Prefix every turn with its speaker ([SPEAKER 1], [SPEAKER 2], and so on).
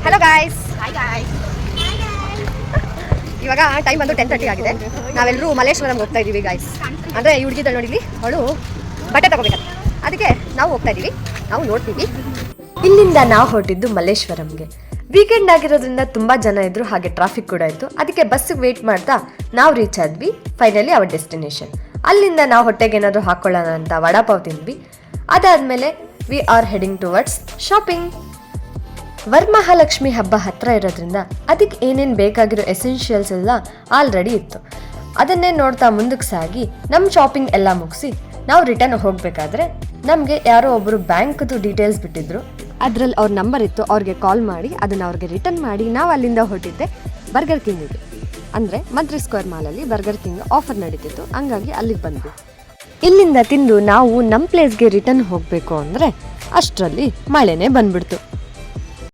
[SPEAKER 1] Hello guys. ಇವಾಗ time ಬಂದು 10:30 ಆಗಿದೆ. ನಾವೆಲ್ಲರೂ ಮಲ್ಲೇಶ್ವರಂ ಹೋಗ್ತಾ ಇದ್ದೀವಿ ಗಾಯ್ಸ್. ಅಂದರೆ ಈ ಹುಡುಗಿದ ನೋಡಿದ್ವಿ, ಅವಳು ಬಟ್ಟೆ ತಗೋಬೇಕಂತ, ಅದಕ್ಕೆ ನಾವು ಹೋಗ್ತಾ ಇದ್ದೀವಿ. ನಾವು ನೋಡ್ತೀವಿ.
[SPEAKER 2] ಇಲ್ಲಿಂದ ನಾವು ಹೊರಟಿದ್ದು ಮಲ್ಲೇಶ್ವರಂಗೆ. ವೀಕೆಂಡ್ ಆಗಿರೋದ್ರಿಂದ ತುಂಬ ಜನ ಇದ್ರು, ಹಾಗೆ ಟ್ರಾಫಿಕ್ ಕೂಡ ಇತ್ತು. ಅದಕ್ಕೆ ಬಸ್ಸಿಗೆ ವೇಟ್ ಮಾಡ್ತಾ ನಾವು ರೀಚ್ ಆದ್ವಿ ಫೈನಲಿ ಅವರ್ ಡೆಸ್ಟಿನೇಷನ್. ಅಲ್ಲಿಂದ ನಾವು ಹೊಟ್ಟೆಗೆ ಏನಾದರೂ ಹಾಕೊಳ್ಳೋಣ ಅಂತ ವಡಾಪಾವ್ ತಿಂದ್ವಿ. ಅದಾದಮೇಲೆ we are heading towards shopping. Varamahalakshmi ಹಬ್ಬ ಹತ್ರ ಇರೋದ್ರಿಂದ ಅದಕ್ಕೆ ಏನೇನು ಬೇಕಾಗಿರೋ ಎಸೆನ್ಷಿಯಲ್ಸ್ ಎಲ್ಲ ಆಲ್ರೆಡಿ ಇತ್ತು. ಅದನ್ನೇ ನೋಡ್ತಾ ಮುಂದಕ್ಕೆ ಸಾಗಿ ನಮ್ಮ ಶಾಪಿಂಗ್ ಎಲ್ಲ ಮುಗಿಸಿ ನಾವು ರಿಟರ್ನ್ ಹೋಗಬೇಕಾದ್ರೆ ನಮಗೆ ಯಾರೋ ಒಬ್ಬರು ಬ್ಯಾಂಕ್ದು ಡೀಟೇಲ್ಸ್ ಬಿಟ್ಟಿದ್ರು. ಅದರಲ್ಲಿ ಅವ್ರ ನಂಬರ್ ಇತ್ತು. ಅವ್ರಿಗೆ ಕಾಲ್ ಮಾಡಿ ಅದನ್ನು ಅವ್ರಿಗೆ ರಿಟರ್ನ್ ಮಾಡಿ ನಾವು ಅಲ್ಲಿಂದ ಹೊರಟಿದ್ದೆ ಬರ್ಗರ್ ಕಿಂಗಿಗೆ. ಅಂದರೆ ಮಂತ್ರಿ ಸ್ಕ್ವೇರ್ ಮಾಲಲ್ಲಿ ಬರ್ಗರ್ ಕಿಂಗ್ ಆಫರ್ ನಡೀತಿತ್ತು, ಹಂಗಾಗಿ ಅಲ್ಲಿಗೆ ಬಂದ್ವಿ. ಇಲ್ಲಿಂದ ತಿಂದು ನಾವು ನಮ್ಮ ಪ್ಲೇಸ್ಗೆ ರಿಟರ್ನ್ ಹೋಗಬೇಕು ಅಂದರೆ ಅಷ್ಟರಲ್ಲಿ ಮಳೆನೇ ಬಂದ್ಬಿಡ್ತು.